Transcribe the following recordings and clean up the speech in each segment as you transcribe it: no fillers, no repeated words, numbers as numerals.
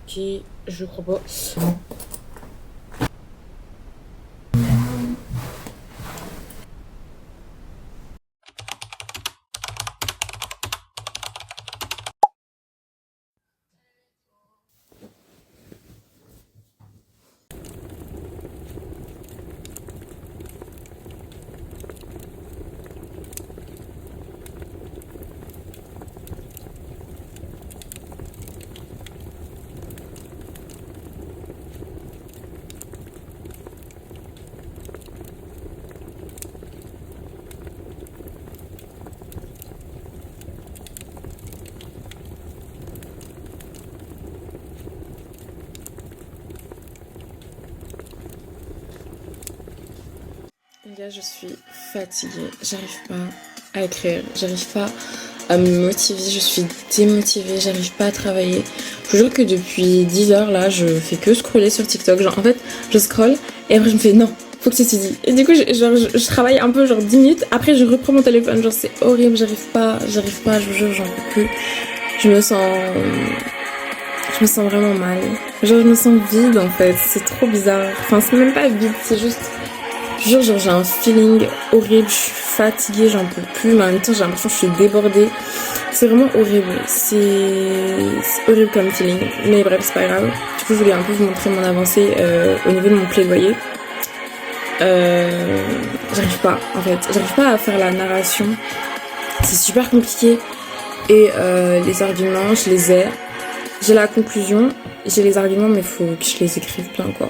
Ok, je crois pas. Les gars, je suis fatiguée. J'arrive pas à écrire. J'arrive pas à me motiver. Je suis démotivée. J'arrive pas à travailler. Je vous jure que depuis 10 heures là, je fais que scroller sur TikTok. Genre, en fait, je scrolle et après je me fais non, faut que tu t'étudies. Et du coup, je travaille un peu, genre 10 minutes. Après, je reprends mon téléphone. Genre, c'est horrible. J'arrive pas. Je vous jure, j'en peux plus. Je me sens. Je me sens vraiment mal. Genre, je me sens vide en fait. C'est trop bizarre. Enfin, c'est même pas vide, c'est juste. Je jure, genre, j'ai un feeling horrible, je suis fatiguée, j'en peux plus, mais en même temps, j'ai l'impression que je suis débordée. C'est vraiment horrible. C'est horrible comme feeling. Mais bref, c'est pas grave. Du coup, je voulais un peu vous montrer mon avancée au niveau de mon plaidoyer. J'arrive pas, en fait. J'arrive pas à faire la narration. C'est super compliqué. Et les arguments, je les ai. J'ai la conclusion, j'ai les arguments, mais faut que je les écrive plein, quoi.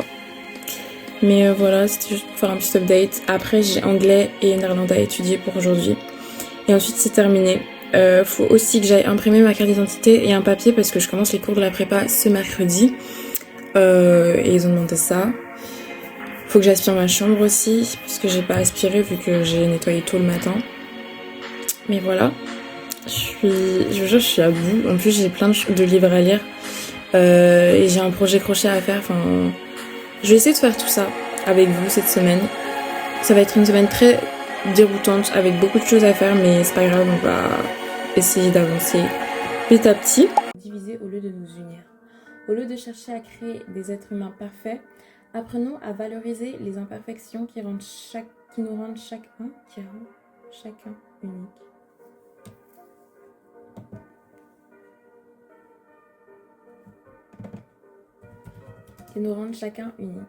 Mais voilà, c'était juste pour faire un petit update. Après, j'ai anglais et néerlandais à étudier pour aujourd'hui. Et ensuite, c'est terminé. Faut aussi que j'aille imprimer ma carte d'identité et un papier parce que je commence les cours de la prépa ce mercredi. Et ils ont demandé ça. Faut que j'aspire ma chambre aussi, parce que j'ai pas aspiré vu que j'ai nettoyé tôt le matin. Mais voilà. Je vous jure, je suis à bout. En plus, j'ai plein de livres à lire. Et j'ai un projet crochet à faire. Enfin, je vais essayer de faire tout ça avec vous cette semaine. Ça va être une semaine très déroutante avec beaucoup de choses à faire, mais c'est pas grave, on va essayer d'avancer petit à petit. Diviser au lieu de nous unir. Au lieu de chercher à créer des êtres humains parfaits, apprenons à valoriser les imperfections qui nous rendent chacun unique. Qui nous rendent chacun unique.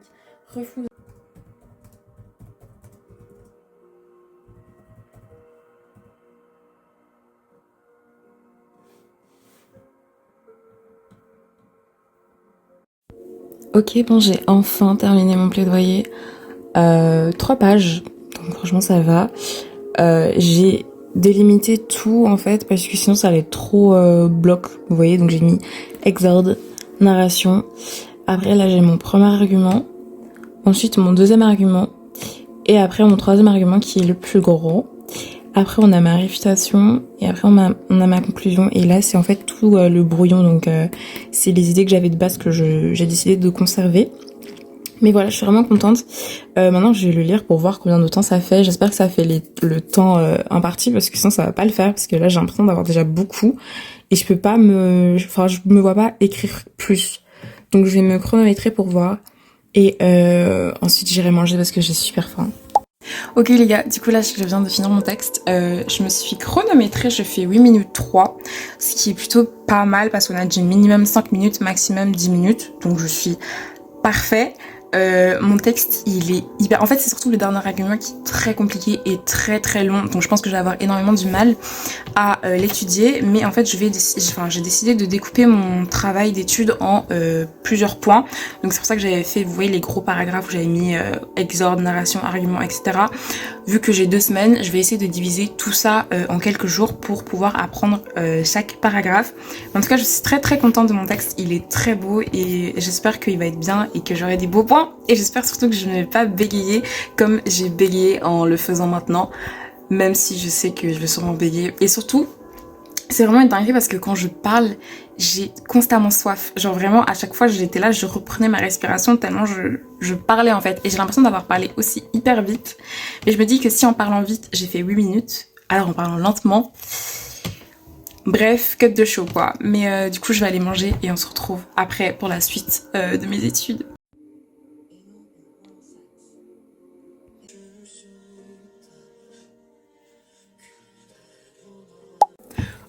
Refusons. Ok, bon, j'ai enfin terminé mon plaidoyer. 3 pages, donc franchement ça va. J'ai délimité tout en fait parce que sinon ça allait être trop bloc, vous voyez, donc j'ai mis exorde, narration. Après là j'ai mon premier argument, ensuite mon deuxième argument et après mon troisième argument qui est le plus gros. Après on a ma réfutation et après on a ma conclusion et là c'est en fait tout le brouillon, donc c'est les idées que j'avais de base que j'ai décidé de conserver. Mais voilà, je suis vraiment contente. Maintenant, je vais le lire pour voir combien de temps ça fait. J'espère que ça fait le temps imparti parce que sinon ça va pas le faire parce que là j'ai l'impression d'avoir déjà beaucoup et je me vois pas écrire plus. Donc je vais me chronométrer pour voir et ensuite j'irai manger parce que j'ai super faim. Ok les gars, du coup là je viens de finir mon texte. Je me suis chronométrée, je fais 8 minutes 3, ce qui est plutôt pas mal parce qu'on a dit minimum 5 minutes, maximum 10 minutes. Donc je suis parfait. Mon texte il est hyper... En fait c'est surtout le dernier argument qui est très compliqué et très très long, donc je pense que je vais avoir énormément du mal à l'étudier, mais en fait j'ai décidé de découper mon travail d'étude en plusieurs points, donc c'est pour ça que j'avais fait, vous voyez les gros paragraphes où j'avais mis exorde, narration, argument, etc. Vu que j'ai 2 semaines, je vais essayer de diviser tout ça en quelques jours pour pouvoir apprendre chaque paragraphe. En tout cas je suis très très contente de mon texte, il est très beau et j'espère qu'il va être bien et que j'aurai des beaux points. Et j'espère surtout que je ne vais pas bégayer comme j'ai bégayé en le faisant maintenant, même si je sais que je vais sûrement bégayer. Et surtout, c'est vraiment une dinguerie parce que quand je parle, j'ai constamment soif. Genre vraiment, à chaque fois j'étais là, je reprenais ma respiration tellement je parlais en fait. Et j'ai l'impression d'avoir parlé aussi hyper vite. Mais je me dis que si en parlant vite, j'ai fait 8 minutes, alors en parlant lentement... Bref, cut de show quoi. Mais du coup, je vais aller manger et on se retrouve après pour la suite de mes études.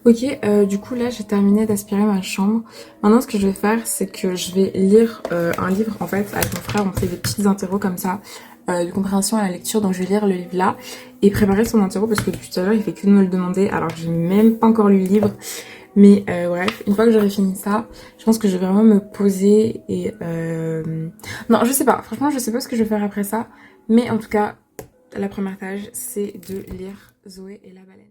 Ok, du coup là j'ai terminé d'aspirer ma chambre. Maintenant ce que je vais faire c'est que je vais lire un livre en fait avec mon frère, on fait des petites interros comme ça, de compréhension à la lecture, donc je vais lire le livre là et préparer son interro parce que depuis tout à l'heure il fait que de me le demander alors que j'ai même pas encore lu le livre. Mais bref, une fois que j'aurai fini ça, je pense que je vais vraiment me poser et... Non, je sais pas, franchement je sais pas ce que je vais faire après ça, mais en tout cas la première tâche c'est de lire Zoé et la baleine.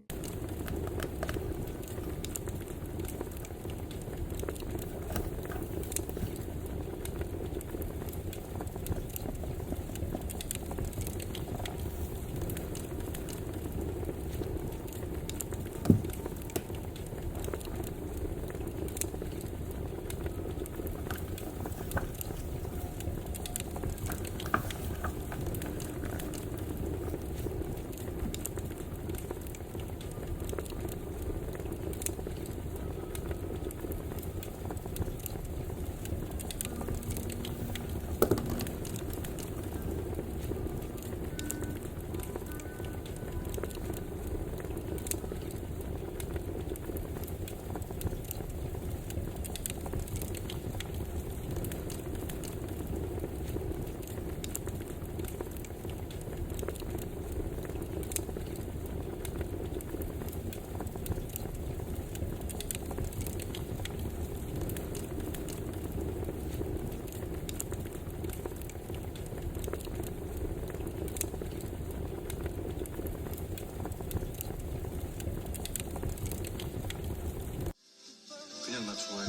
그냥 나 좋아해.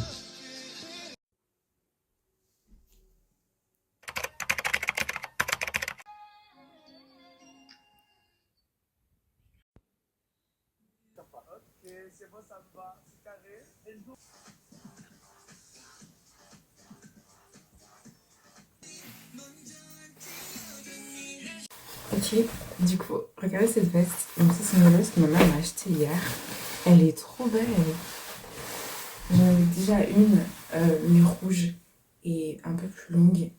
Ok, du coup, regardez cette veste. Donc ça c'est une veste que ma mère m'a achetée hier. Elle est trop belle. J'en avais déjà une, mais rouge et un peu plus longue.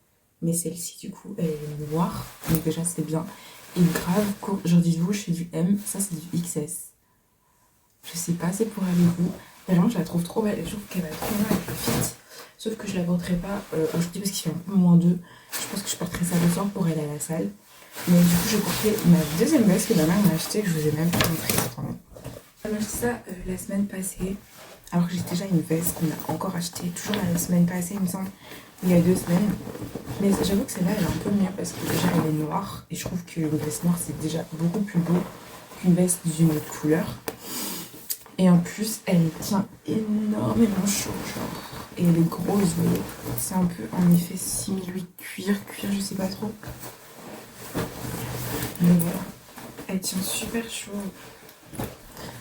Mais celle-ci du coup elle est noire. Donc déjà c'est bien. Et grave court. Genre dites-vous, je fais du M. Ça c'est du XS. Je sais pas, c'est pour aller où. Et vraiment je la trouve trop belle. Et je trouve qu'elle va trop bien avec le fit. Sauf que je la porterai pas aujourd'hui parce qu'il fait un peu moins 2. Je pense que je porterai ça le soir pour aller à la salle. Mais du coup, je portais ma deuxième veste que ma mère m'a achetée, que je vous ai même pas montré. Attendez. Elle m'a acheté ça la semaine passée, alors que j'ai déjà une veste qu'on a encore achetée, toujours la semaine passée, il me semble, il y a 2 semaines. Mais j'avoue que celle-là, elle est un peu mieux parce que déjà, elle est noire. Et je trouve qu'une veste noire, c'est déjà beaucoup plus beau qu'une veste d'une autre couleur. Et en plus, elle tient énormément chaud, genre. Et elle est grosse, c'est un peu en effet simili cuir, je sais pas trop. Mais voilà, elle tient super chaud.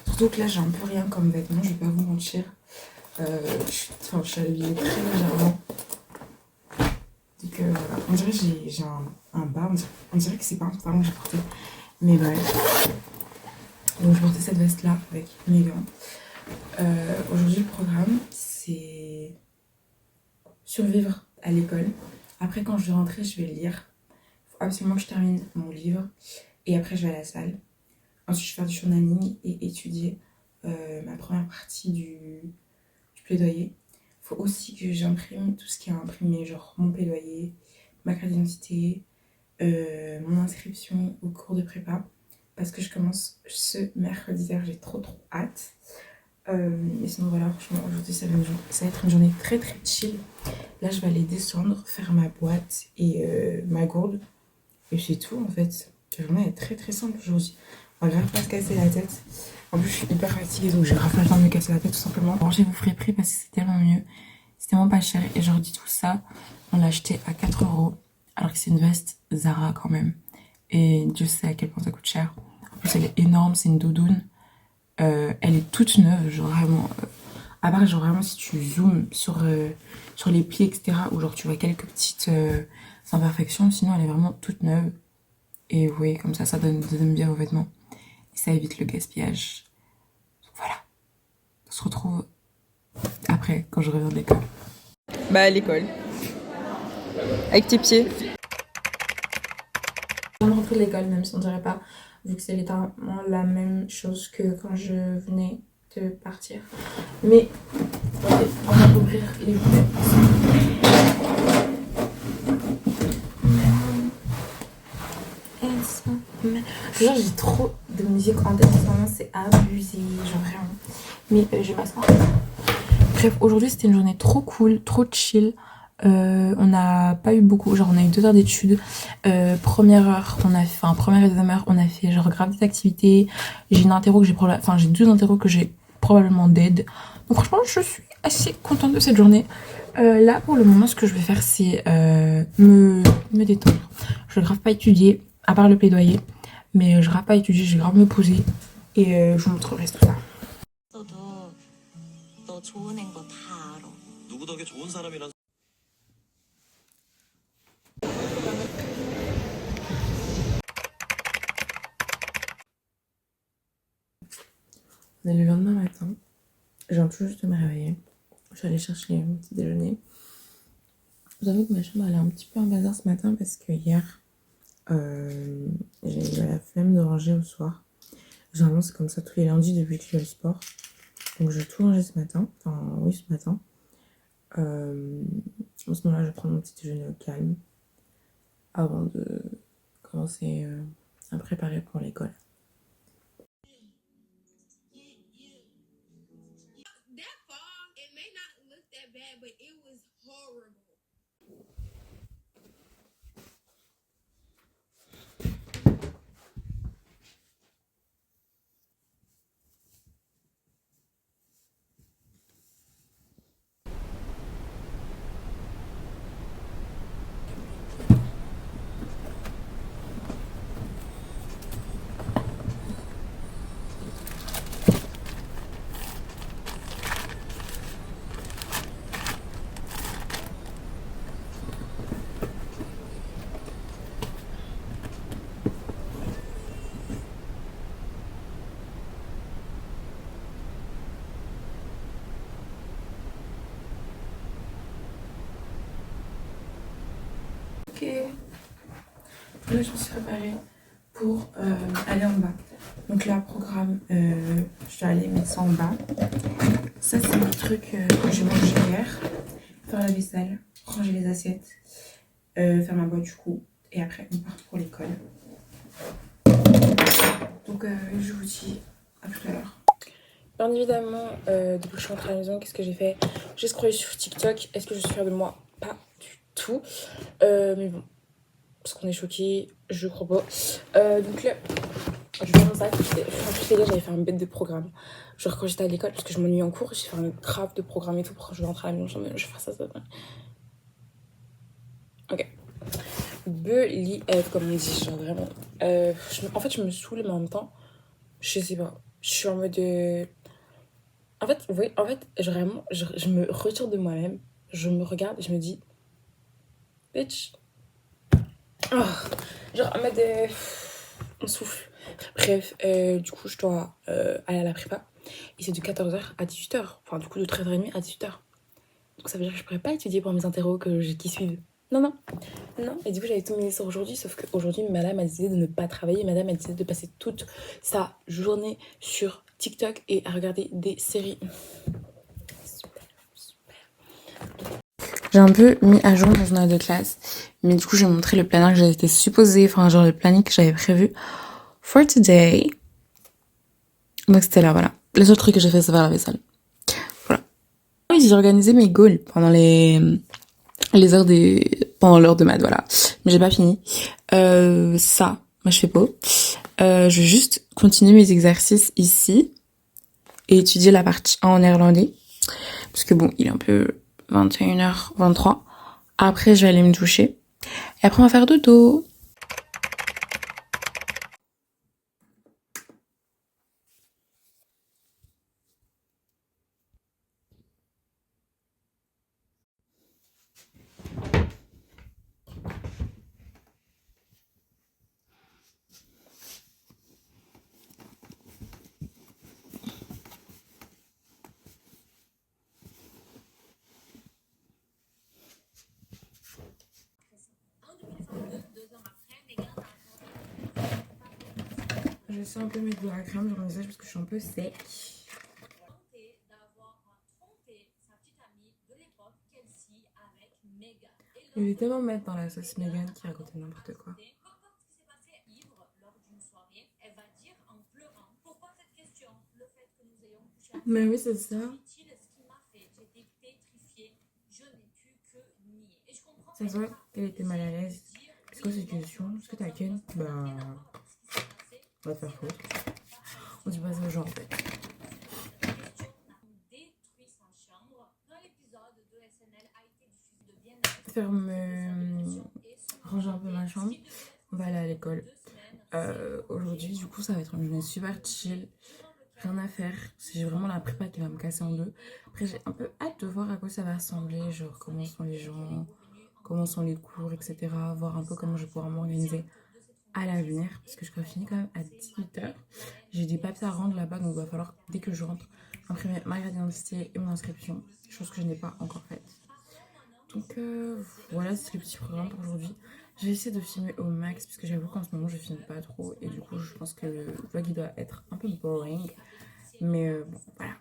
Surtout que là, j'ai un peu rien comme vêtements, je vais pas vous mentir. Je suis habillée très légèrement. Donc voilà, on dirait que j'ai un bas, on dirait que c'est pas un pantalon que j'ai porté. Mais bref. Donc je portais cette veste là avec mes gants. Aujourd'hui, le programme, c'est survivre à l'école. Après, quand je vais rentrer, je vais lire. Il faut absolument que je termine mon livre. Et après, je vais à la salle. Ensuite, je vais faire du journaling et étudier ma première partie du plaidoyer. Il faut aussi que j'imprime tout ce qui est imprimé, genre mon plaidoyer, ma carte d'identité, mon inscription au cours de prépa. Parce que je commence ce mercredi, j'ai trop hâte. Et sinon voilà, franchement aujourd'hui ça va être une journée très chill. Là je vais aller descendre, faire ma boîte et ma gourde. Et c'est tout en fait. La journée est très simple aujourd'hui. On va grave pas se casser la tête. En plus je suis hyper fatiguée donc j'ai grave pas le temps de me casser la tête tout simplement. Rangez vos frais prix parce que c'est tellement mieux. C'est tellement pas cher. Et genre dit tout ça, on l'a acheté à 4 € alors que c'est une veste Zara quand même. Et Dieu sait à quel point ça coûte cher. En plus elle est énorme, c'est une doudoune. Elle est toute neuve, genre vraiment. À part, genre vraiment, si tu zoomes sur les plis, etc., ou genre tu vois quelques petites imperfections, sinon elle est vraiment toute neuve. Et vous voyez, comme ça donne bien aux vêtements. Et ça évite le gaspillage. Donc voilà. se retrouve après, quand je reviens de l'école. Bah, à l'école. Avec tes pieds. Je viens de rentrer de l'école, même si on dirait pas, vu que c'est littéralement la même chose que quand je venais de partir. Mais, ok, on va ouvrir les bouteilles. Genre, j'ai trop de musique en tête en ce moment, c'est abusé, genre vraiment. Mais je vais m'asseoir. Bref, aujourd'hui c'était une journée trop cool, trop chill. On n'a pas eu beaucoup, genre on a eu 2 heures d'études. Première heure, première et deuxième heure, on a fait genre grave des activités. J'ai une interro que j'ai 2 interros que j'ai probablement dead. Donc franchement, je suis assez contente de cette journée. Là, pour le moment, ce que je vais faire, c'est me détendre. Je vais grave pas étudier, à part le plaidoyer. Mais je vais grave pas étudier, je vais grave me poser. Et je vous montrerai tout ça. 너 좋은 행보 다 알아. 누구 덕에 좋은 사람이란. On est le lendemain matin. Je viens tout juste de me réveiller. Je suis allée chercher mon petit déjeuner. J'avoue que ma chambre elle est un petit peu en bazar ce matin parce que hier, j'ai eu la flemme de ranger au soir. Généralement, c'est comme ça tous les lundis depuis que je fais le sport. Donc, je vais tout ranger ce matin. Enfin, oui, ce matin. En ce moment-là, je vais prendre mon petit déjeuner au calme avant de commencer à préparer pour l'école. Ok, là je me suis préparée pour aller en bas. Donc là, programme, je dois aller mettre ça en bas. Ça, c'est le truc que j'ai mangé hier. Faire la vaisselle, ranger les assiettes, faire ma boîte du coup. Et après, on part pour l'école. Donc je vous dis à tout à l'heure. Bien évidemment, depuis que je suis rentrée à la maison, qu'est-ce que j'ai fait? J'ai scrollé sur TikTok. Est-ce que je suis fière de moi? Pas du tout. Mais bon, parce qu'on est choqués, je crois pas. Donc là, je vais faire ça. En plus, les gars, j'avais fait un bête de programme. Genre, quand j'étais à l'école, parce que je m'ennuie en cours, j'ai fait un grave de programme et tout. Pour quand je vais rentrer à la maison, je vais faire ça. Ok. Believe, comme on dit, genre vraiment. En fait, je me saoule, mais en même temps, je sais pas. Je suis en mode. En fait, vous voyez, vraiment, je me retire de moi-même. Je me regarde et je me dis, bitch. Oh, genre, en mode. On souffle. Bref, du coup, je dois aller à la prépa. Et c'est de 14h à 18h. Enfin, du coup, de 13h30 à 18h. Donc, ça veut dire que je pourrais pas étudier pour mes interros qui suivent. Non, non. Non. Et du coup, j'avais tout mis sur aujourd'hui. Sauf qu'aujourd'hui, madame a décidé de ne pas travailler. Madame a décidé de passer toute sa journée sur TikTok et à regarder des séries. Super, super. J'ai un peu mis à jour mon journal de classe. Mais du coup, j'ai montré le planning que j'avais été supposée. Enfin, genre le planning que j'avais prévu for today. Donc, c'était là, voilà. Le seul truc que j'ai fait, c'est faire la vaisselle. Voilà. Oui, j'ai organisé mes goals pendant pendant l'heure de maths, voilà. Mais j'ai pas fini. Ça, moi je fais pas. Je vais juste continuer mes exercices ici et étudier la partie 1 en néerlandais. Parce que bon, il est un peu 21h23. Après, je vais aller me doucher. Et après, on va faire dodo. J'essaie un peu de mettre de la crème sur mon visage parce que je suis un peu sec. Je vais tellement mettre dans la sauce Megan qui racontait n'importe quoi. Mais oui, c'est ça. Ça se voit qu'elle était mal à l'aise. C'est quoi cette question? Est-ce que t'as Ken? Bah. On va te faire foutre. On dit pas ça aux gens en fait. Faire me ranger un peu ma chambre. On va aller à l'école. Aujourd'hui, du coup, ça va être une journée super chill. Rien à faire. C'est vraiment la prépa qui va me casser en deux. Après, j'ai un peu hâte de voir à quoi ça va ressembler. Genre, comment sont les gens, comment sont les cours, etc. Voir un peu comment je vais pouvoir m'organiser à l'avenir. Parce que je dois finir quand même à 18h. J'ai des papiers à rendre là-bas. Donc, il va falloir, dès que je rentre, imprimer ma carte d'identité et mon inscription. Chose que je n'ai pas encore faite. Donc, voilà, c'est le petit programme pour aujourd'hui. Je vais essayer de filmer au max parce que j'avoue qu'en ce moment je filme pas trop et du coup je pense que le vlog il doit être un peu boring, mais bon voilà.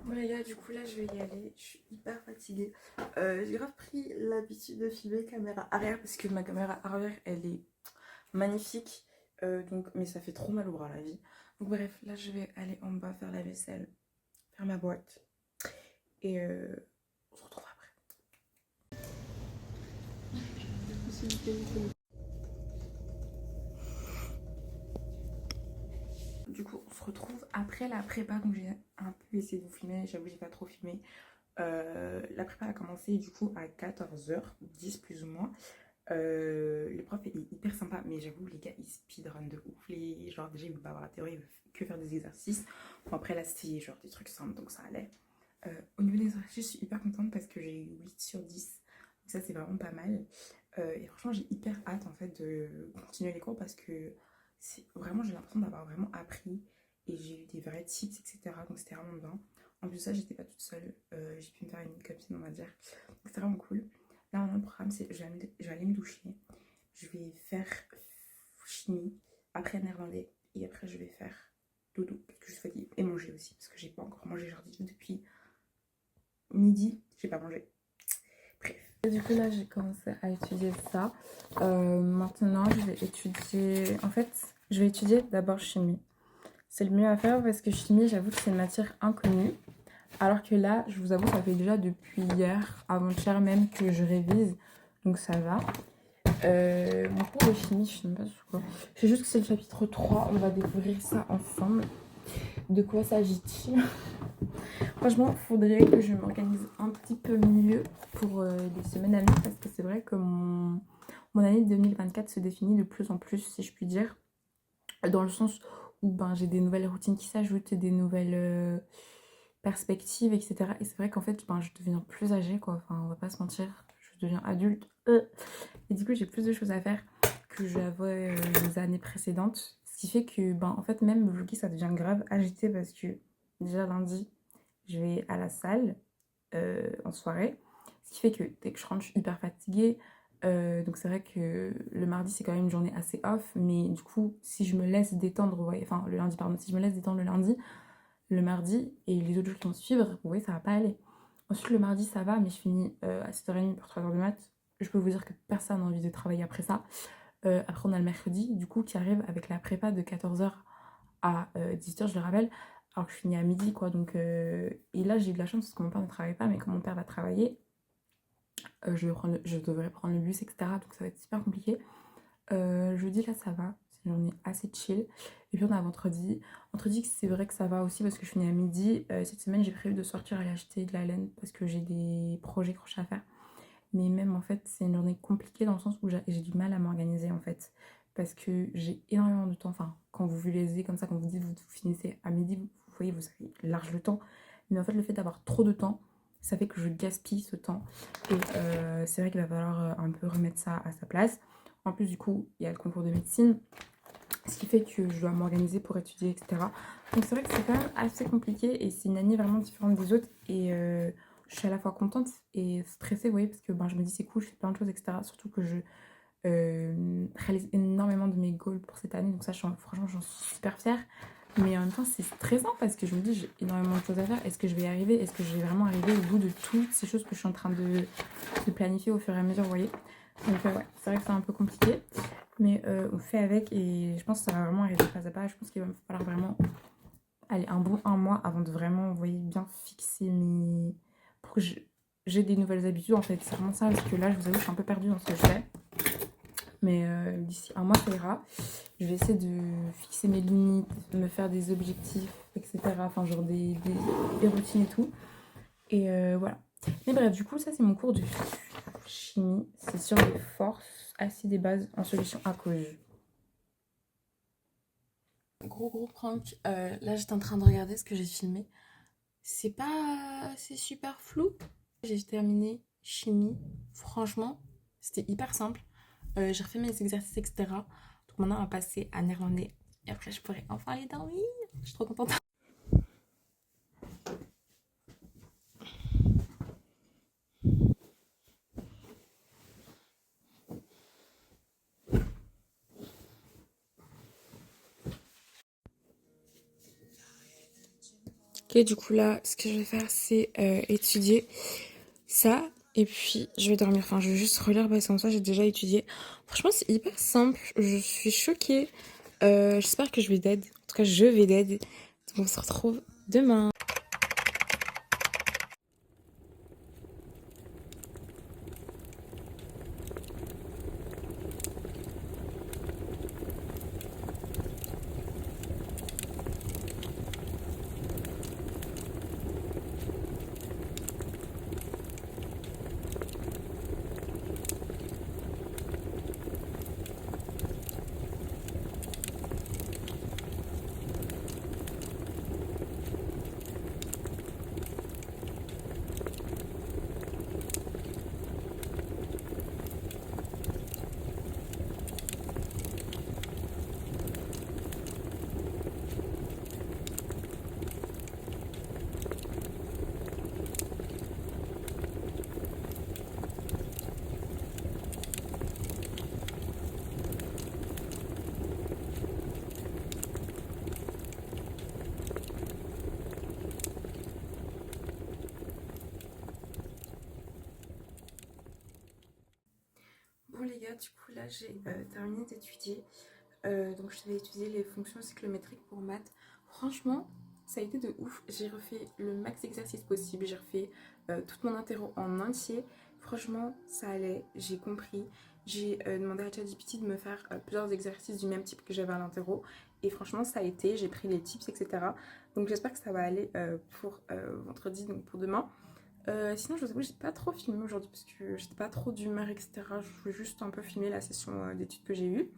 Bon les gars, du coup là je vais y aller, je suis hyper fatiguée. J'ai grave pris l'habitude de filmer caméra arrière parce que ma caméra arrière elle est magnifique, donc, mais ça fait trop mal au bras la vie. Donc bref, là je vais aller en bas faire la vaisselle, faire ma boîte et on se retrouve après. Du coup, on se retrouve après la prépa. Donc, j'ai un peu essayé de vous filmer. J'avoue, j'ai pas trop filmé. La prépa a commencé du coup à 14h10 plus ou moins. Le prof est hyper sympa, mais j'avoue, les gars, ils speedrun de ouf. Genre, déjà, ils veulent pas avoir la théorie, ils veulent que faire des exercices. Bon, après, là, c'était genre des trucs simples, donc ça allait. Au niveau des exercices, je suis hyper contente parce que j'ai eu 8/10. Donc, ça, c'est vraiment pas mal. Et franchement, j'ai hyper hâte en fait de continuer les cours parce que c'est vraiment, j'ai l'impression d'avoir vraiment appris et j'ai eu des vrais tips, etc. Donc c'était vraiment bien. En plus de ça, j'étais pas toute seule. J'ai pu me faire une copine, on va dire. Donc c'était vraiment cool. Là, maintenant, le programme, c'est je vais aller me doucher. Je vais faire chimie, après néerlandais et après je vais faire dodo parce que je suis fatiguée et manger aussi parce que j'ai pas encore mangé genre depuis midi, j'ai pas mangé. Bref. Et du coup là j'ai commencé à étudier ça. Maintenant je vais étudier, en fait je vais étudier d'abord chimie. C'est le mieux à faire parce que chimie j'avoue que c'est une matière inconnue. Alors que là je vous avoue ça fait déjà depuis hier, avant-hier même que je révise. Donc ça va. Mon cours de chimie, je sais même pas sur quoi. Je sais juste que c'est le chapitre 3, on va découvrir ça ensemble. De quoi s'agit-il? Franchement, il faudrait que je m'organise un petit peu mieux pour les semaines à venir parce que c'est vrai que mon année 2024 se définit de plus en plus, si je puis dire, dans le sens où ben, j'ai des nouvelles routines qui s'ajoutent, des nouvelles perspectives, etc. Et c'est vrai qu'en fait, ben, je deviens plus âgée, quoi. Enfin, on va pas se mentir, je deviens adulte. Et du coup, j'ai plus de choses à faire que j'avais les années précédentes. Ce qui fait que, ben, en fait, même vlogger, ça devient grave agité parce que déjà lundi, je vais à la salle en soirée. Ce qui fait que dès que je rentre, je suis hyper fatiguée. Donc c'est vrai que le mardi, c'est quand même une journée assez off. Mais du coup, si je me laisse détendre, vous voyez, enfin le lundi, pardon, si je me laisse détendre le lundi, le mardi et les autres jours qui vont suivre, vous voyez, ça va pas aller. Ensuite, le mardi, ça va, mais je finis à 7h30 pour 3h du mat. Je peux vous dire que personne n'a envie de travailler après ça. Après, on a le mercredi, du coup, qui arrive avec la prépa de 14h à 18h, je le rappelle. Alors que je finis à midi, quoi. Donc, et là, j'ai eu de la chance parce que mon père ne travaille pas, mais quand mon père va travailler, je devrais prendre le bus, etc. Donc, ça va être super compliqué. Jeudi, là, ça va. C'est une journée assez chill. Et puis, on a vendredi. Entre dit que c'est vrai que ça va aussi parce que je finis à midi. Cette semaine, j'ai prévu de sortir aller acheter de la laine parce que j'ai des projets crochet à faire. Mais même en fait, c'est une journée compliquée dans le sens où j'ai du mal à m'organiser en fait. Parce que j'ai énormément de temps. Enfin, quand vous vous lésez comme ça, quand vous dites vous finissez à midi, vous voyez, vous avez large le temps. Mais en fait, le fait d'avoir trop de temps, ça fait que je gaspille ce temps. Et c'est vrai qu'il va falloir un peu remettre ça à sa place. En plus, du coup, il y a le concours de médecine. Ce qui fait que je dois m'organiser pour étudier, etc. Donc c'est vrai que c'est quand même assez compliqué et c'est une année vraiment différente des autres. Et je suis à la fois contente et stressée, vous voyez, parce que ben, je me dis c'est cool, je fais plein de choses, etc. Surtout que je réalise énormément de mes goals pour cette année. Donc ça, franchement, j'en suis super fière. Mais en même temps, c'est stressant parce que je me dis j'ai énormément de choses à faire. Est-ce que je vais y arriver? Est-ce que je vais vraiment arriver au bout de toutes ces choses que je suis en train de planifier au fur et à mesure, vous voyez? Donc ouais, c'est vrai que c'est un peu compliqué. Mais on fait avec et je pense que ça va vraiment arriver pas à pas. Je pense qu'il va me falloir vraiment aller un bon 1 mois avant de vraiment, vous voyez, bien fixer mes... pour que j'ai des nouvelles habitudes en fait. C'est vraiment ça parce que là, je vous avoue, je suis un peu perdue dans ce que je fais. Mais d'ici 1 mois, ça ira. Je vais essayer de fixer mes limites, de me faire des objectifs, etc. Enfin, genre des routines et tout. Et voilà. Mais bref, du coup, ça, c'est mon cours de chimie. C'est sur les forces, acides et bases en solution aqueuse. Gros prank. Là, j'étais en train de regarder ce que j'ai filmé. C'est super flou. J'ai terminé chimie. Franchement, c'était hyper simple. J'ai refait mes exercices, etc. Donc maintenant, on va passer à néerlandais. Et après, je pourrai enfin aller dormir. Je suis trop contente. Ok, du coup, là, ce que je vais faire, c'est étudier ça. Et puis, je vais dormir. Enfin, je vais juste relire parce qu'en soi, j'ai déjà étudié. Franchement, c'est hyper simple. Je suis choquée. J'espère que je vais dead. En tout cas, je vais dead. Donc, on se retrouve demain. Bon les gars, du coup là j'ai terminé d'étudier. Donc je vais étudier les fonctions cyclométriques pour maths. Franchement, ça a été de ouf. J'ai refait le max d'exercices possible. J'ai refait toute mon interro en entier. Franchement, ça allait. J'ai compris. J'ai demandé à ChatGPT de me faire plusieurs exercices du même type que j'avais à l'interro. Et franchement, ça a été. J'ai pris les tips, etc. Donc j'espère que ça va aller pour vendredi, donc pour demain. Sinon, je vous avoue, j'ai pas trop filmé aujourd'hui parce que j'étais pas trop d'humeur, etc. Je voulais juste un peu filmer la session d'études que j'ai eue.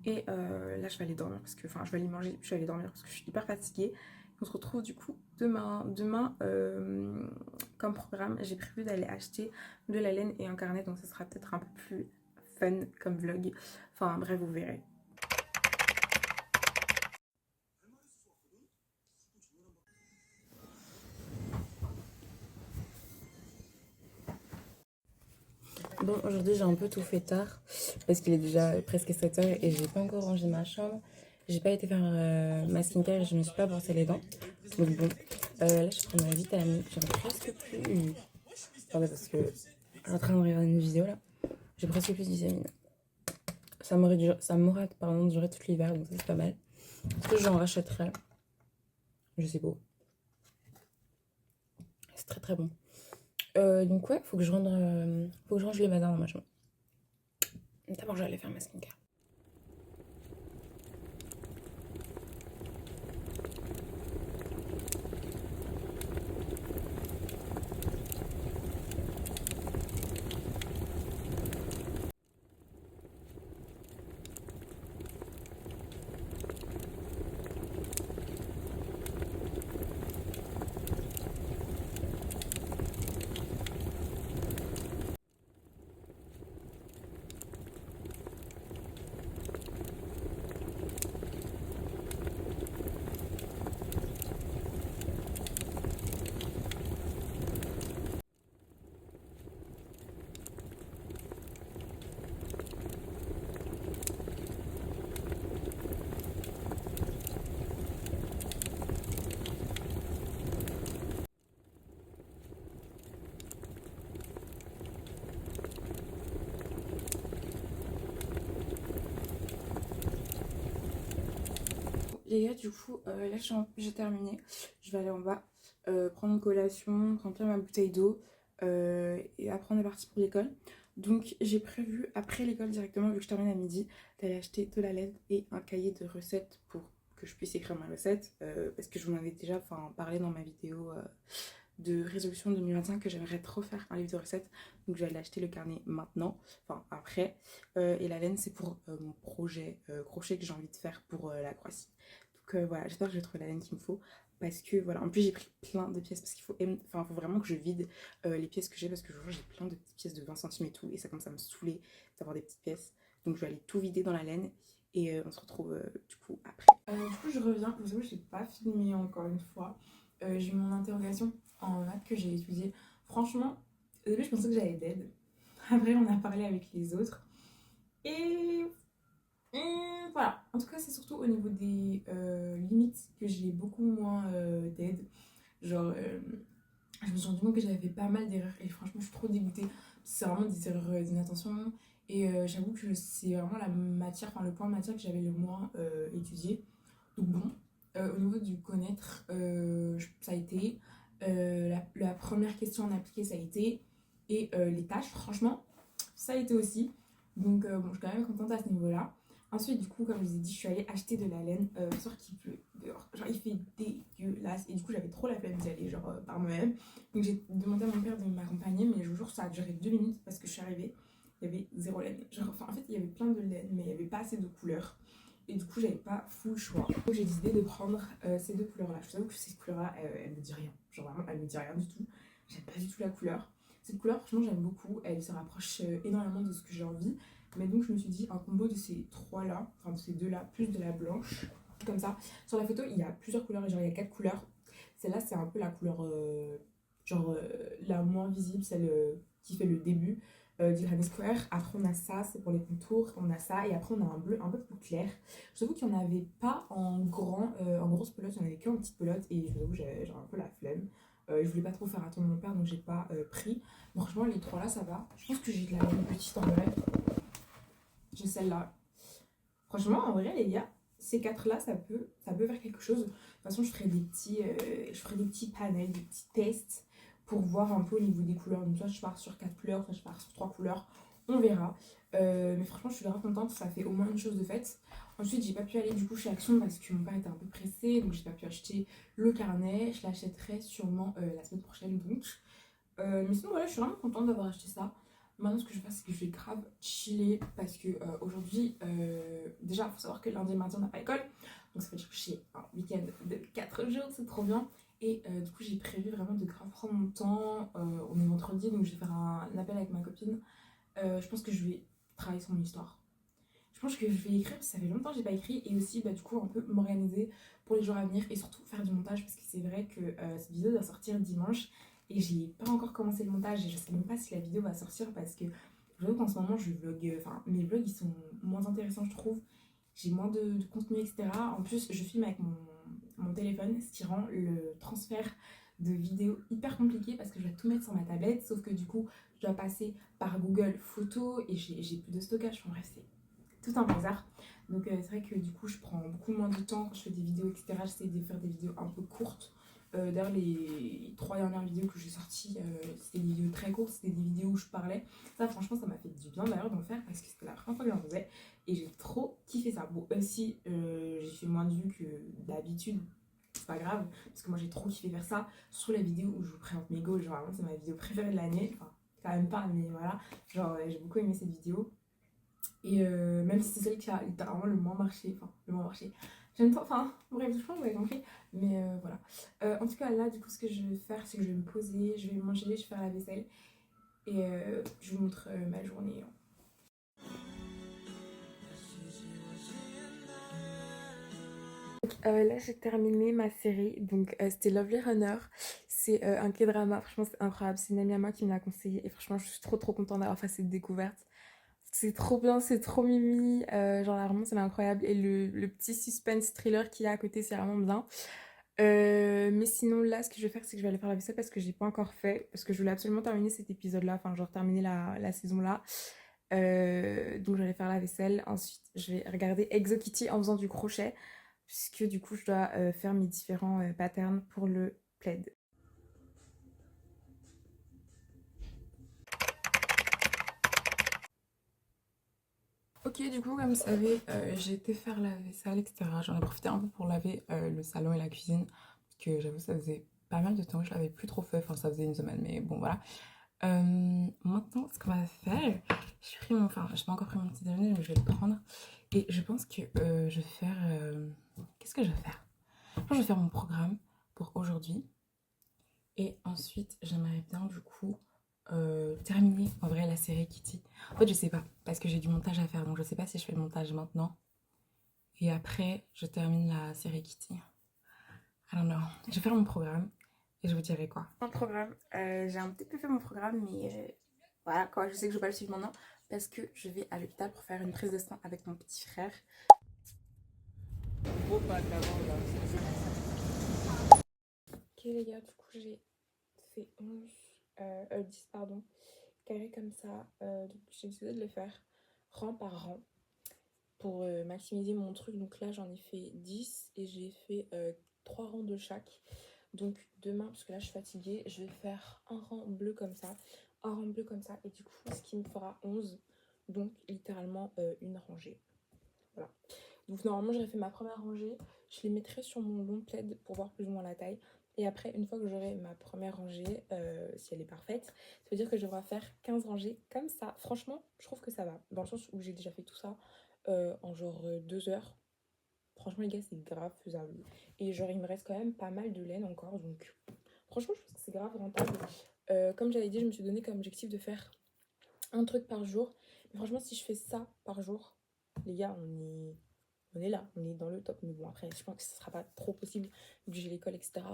Et là, je vais aller dormir parce que, enfin, je vais aller manger, puis je vais aller dormir parce que je suis hyper fatiguée. On se retrouve du coup demain. Demain, comme programme, j'ai prévu d'aller acheter de la laine et un carnet, donc ça sera peut-être un peu plus fun comme vlog. Enfin, bref, vous verrez. Bon, aujourd'hui j'ai un peu tout fait tard parce qu'il est déjà presque 7h et j'ai pas encore rangé ma chambre. J'ai pas été faire ma skincare et je me suis pas brossé les dents. Donc bon, là je prends ma vitamine. J'en ai presque plus. Attendez parce que je suis en train de regarder une vidéo là. J'ai presque plus de vitamine. Ça m'aura pardon duré tout l'hiver donc ça c'est pas mal. Est-ce que j'en rachèterai? Je sais pas. C'est très très bon. Donc ouais, faut que je range les matins dans ma chambre. D'abord je vais aller faire ma skincare. Les gars, du coup, là j'ai terminé. Je vais aller en bas, prendre une collation, remplir ma bouteille d'eau et après on est parti pour l'école. Donc j'ai prévu, après l'école directement, vu que je termine à midi, d'aller acheter de la laine et un cahier de recettes pour que je puisse écrire ma recette. Parce que je vous en avais déjà parlé dans ma vidéo de résolution 2025 que j'aimerais trop faire un livre de recettes. Donc je vais aller acheter le carnet maintenant, enfin après. Et la laine, c'est pour mon projet crochet que j'ai envie de faire pour la Croatie. Donc voilà, j'espère que je vais trouver la laine qu'il me faut. Parce que voilà, en plus j'ai pris plein de pièces parce qu'il faut, faut vraiment que je vide les pièces que j'ai parce que je vois j'ai plein de petites pièces de 20 centimes et tout. Et ça commence à me saouler d'avoir des petites pièces. Donc je vais aller tout vider dans la laine et on se retrouve du coup après. Du coup je reviens, vous savez, je n'ai pas filmé encore une fois. J'ai eu mon interrogation en maths que j'ai étudié. Franchement, au début je pensais que j'allais dead. Après on a parlé avec les autres. Et voilà. En tout cas c'est surtout au niveau des limites que j'ai beaucoup moins d'aide. Genre je me suis rendu compte que j'avais fait pas mal d'erreurs et franchement je suis trop dégoûtée. C'est vraiment des erreurs d'inattention. Et j'avoue que c'est vraiment la matière, enfin le point de matière que j'avais le moins étudié. Donc bon, au niveau du connaître, ça a été. La première question en appliqué, ça a été. Et les tâches, franchement, ça a été aussi. Donc bon, je suis quand même contente à ce niveau-là. Ensuite, du coup, comme je vous ai dit, je suis allée acheter de la laine. Le soir qu'il pleut dehors. Genre, il fait dégueulasse. Et du coup, j'avais trop la flemme d'y aller, genre par moi-même. Donc, j'ai demandé à mon père de m'accompagner. Mais je vous jure, ça a duré 2 minutes parce que je suis arrivée. Il y avait zéro laine. Genre, enfin, en fait, il y avait plein de laine, mais il n'y avait pas assez de couleurs. Et du coup, j'avais pas full choix. Donc, j'ai décidé de prendre ces deux couleurs-là. Je vous avoue que ces couleurs-là, elles me disent rien. Genre, vraiment, elles me disent rien du tout. J'aime pas du tout la couleur. Cette couleur, franchement, j'aime beaucoup. Elle se rapproche énormément de ce que j'ai envie. Mais donc, je me suis dit, un combo de ces trois-là, enfin de ces deux-là, plus de la blanche, comme ça. Sur la photo, il y a plusieurs couleurs, genre il y a 4 couleurs. Celle-là, c'est un peu la couleur, la moins visible, celle qui fait le début du Granny Square. Après, on a ça, c'est pour les contours, on a ça. Et après, on a un bleu un peu plus clair. Je t'avoue qu'il n'y en avait pas en grosse pelote, il n'y en avait qu'en petite pelote. Et je t'avoue, j'avais genre un peu la flemme. Je voulais pas trop faire attendre mon père, donc j'ai pas pris. Mais franchement, les trois là, ça va. Je pense que j'ai de la même petite en vrai. J'ai celle-là. Franchement, en vrai, les gars, ces quatre-là, ça peut faire quelque chose. De toute façon, je ferai des petits panels, des petits tests pour voir un peu au niveau des couleurs. Donc, soit je pars sur 4 couleurs, soit je pars sur 3 couleurs. On verra. Mais franchement, je suis grave contente. Ça fait au moins une chose de faite. Ensuite, j'ai pas pu aller du coup chez Action parce que mon père était un peu pressé. Donc, j'ai pas pu acheter le carnet. Je l'achèterai sûrement la semaine prochaine. Donc, mais sinon, voilà, je suis vraiment contente d'avoir acheté ça. Maintenant, ce que je vais faire, c'est que je vais grave chiller parce que aujourd'hui, déjà, il faut savoir que lundi et mardi, on n'a pas école. Donc, ça veut dire que j'ai un week-end de 4 jours, c'est trop bien. Et du coup, j'ai prévu vraiment de grave prendre mon temps. On est vendredi, donc je vais faire un appel avec ma copine. Je pense que je vais travailler sur mon histoire. Je pense que je vais écrire parce que ça fait longtemps que j'ai pas écrit. Et aussi, bah, du coup, un peu m'organiser pour les jours à venir et surtout faire du montage parce que c'est vrai que cette vidéo doit sortir dimanche. Et j'ai pas encore commencé le montage et je sais même pas si la vidéo va sortir parce que je trouve qu'en ce moment je vlog, enfin mes vlogs ils sont moins intéressants je trouve, j'ai moins de contenu etc. En plus je filme avec mon téléphone, ce qui rend le transfert de vidéos hyper compliqué parce que je dois tout mettre sur ma tablette, sauf que du coup je dois passer par Google Photos et j'ai plus de stockage, enfin bref c'est tout un bazar. Donc c'est vrai que du coup je prends beaucoup moins de temps quand je fais des vidéos etc. J'essaie de faire des vidéos un peu courtes. D'ailleurs, les 3 dernières vidéos que j'ai sorties, c'était des vidéos très courtes, c'était des vidéos où je parlais. Ça, franchement, ça m'a fait du bien d'ailleurs d'en faire parce que c'était la première fois que j'en faisais et j'ai trop kiffé ça. Bon, aussi, j'ai fait moins de vues que d'habitude, c'est pas grave parce que moi j'ai trop kiffé faire ça. Surtout la vidéo où je vous présente mes goals, genre vraiment, c'est ma vidéo préférée de l'année. Enfin, quand même pas, mais voilà, genre j'ai beaucoup aimé cette vidéo. Et même si c'est celle qui a littéralement le moins marché, enfin, le moins marché. J'aime pas, enfin, bref, je pense que vous avez compris. Mais voilà. En tout cas, là, du coup, ce que je vais faire, c'est que je vais me poser, je vais manger, je vais faire la vaisselle. Et je vous montre ma journée. Là, j'ai terminé ma série. Donc, c'était Lovely Runner. C'est un K-drama. Franchement, c'est incroyable. C'est une amie à moi qui me l'a conseillé. Et franchement, je suis trop, trop contente d'avoir fait cette découverte. C'est trop bien, c'est trop mimi. Genre, la romance, elle est incroyable. Et le petit suspense thriller qu'il y a à côté, c'est vraiment bien. Mais sinon, là, ce que je vais faire, c'est que je vais aller faire la vaisselle parce que j'ai pas encore fait. Parce que je voulais absolument terminer cet épisode-là. Enfin, genre, terminer la saison-là. Donc, je vais aller faire la vaisselle. Ensuite, je vais regarder Exo Kitty en faisant du crochet. puisque du coup je dois faire mes différents patterns pour le plaid. Ok, du coup, comme vous savez, j'ai été faire la vaisselle, etc. J'en ai profité un peu pour laver le salon et la cuisine, parce que j'avoue, ça faisait pas mal de temps que je l'avais plus trop fait, enfin ça faisait une semaine, mais bon voilà. Maintenant, ce qu'on va faire, j'ai pas encore pris mon petit déjeuner, mais je vais le prendre. Et je pense que je vais faire... qu'est-ce que je vais faire? Je pense que je vais faire mon programme pour aujourd'hui. Et ensuite, j'aimerais bien du coup terminer en vrai la série Kitty. En fait, je sais pas, parce que j'ai du montage à faire, donc je sais pas si je fais le montage maintenant. Et après, je termine la série Kitty. I don't know. Je vais faire mon programme et je vous dirai quoi. Mon programme, j'ai un petit peu fait mon programme, mais voilà, quoi, je sais que je vais pas le suivre maintenant parce que je vais à l'hôpital pour faire une prise de sang avec mon petit frère. Ok les gars, du coup j'ai fait 10 pardon, carré comme ça. Donc j'ai décidé de le faire rang par rang pour maximiser mon truc. Donc là j'en ai fait 10 et j'ai fait 3 rangs de chaque. Donc demain, parce que là je suis fatiguée, je vais faire un rang bleu comme ça, un rang bleu comme ça, et du coup ce qui me fera 11, donc littéralement une rangée. Voilà. Donc normalement j'aurais fait ma première rangée, je les mettrai sur mon long plaid pour voir plus ou moins la taille. Et après, une fois que j'aurai ma première rangée, si elle est parfaite, ça veut dire que je devrais faire 15 rangées comme ça. Franchement, je trouve que ça va, dans le sens où j'ai déjà fait tout ça en genre 2 heures. Franchement les gars, c'est grave faisable. Et genre il me reste quand même pas mal de laine encore, donc franchement je pense que c'est grave rentable. Comme j'avais dit, je me suis donné comme objectif de faire un truc par jour. Mais franchement si je fais ça par jour, les gars, on est là, on est dans le top. Mais bon après je pense que ce sera pas trop possible vu que j'ai l'école, etc.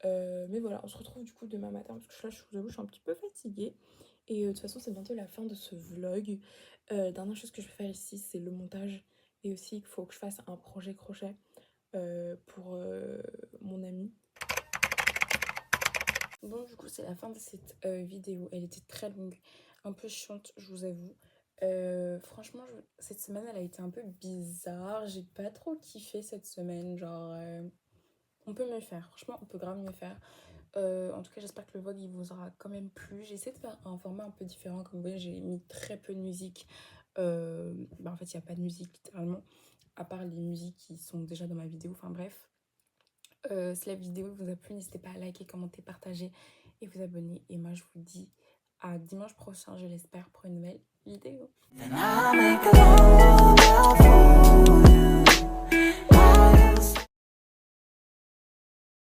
Mais voilà, on se retrouve du coup demain matin parce que là je vous avoue je suis un petit peu fatiguée. Et de toute façon c'est bientôt la fin de ce vlog. Dernière chose que je vais faire ici c'est le montage. Et aussi il faut que je fasse un projet crochet pour mon ami. Donc du coup c'est la fin de cette vidéo. Elle était très longue, un peu chiante je vous avoue. Franchement cette semaine elle a été un peu bizarre. J'ai pas trop kiffé cette semaine. Genre on peut mieux faire, franchement on peut grave mieux faire. En tout cas j'espère que le vlog il vous aura quand même plu. J'ai essayé de faire un format un peu différent. Comme vous voyez j'ai mis très peu de musique. En fait il n'y a pas de musique littéralement, à part les musiques qui sont déjà dans ma vidéo. Enfin bref. Si la vidéo vous a plu, n'hésitez pas à liker, commenter, partager et vous abonner. Et moi je vous dis à dimanche prochain, je l'espère, pour une nouvelle vidéo.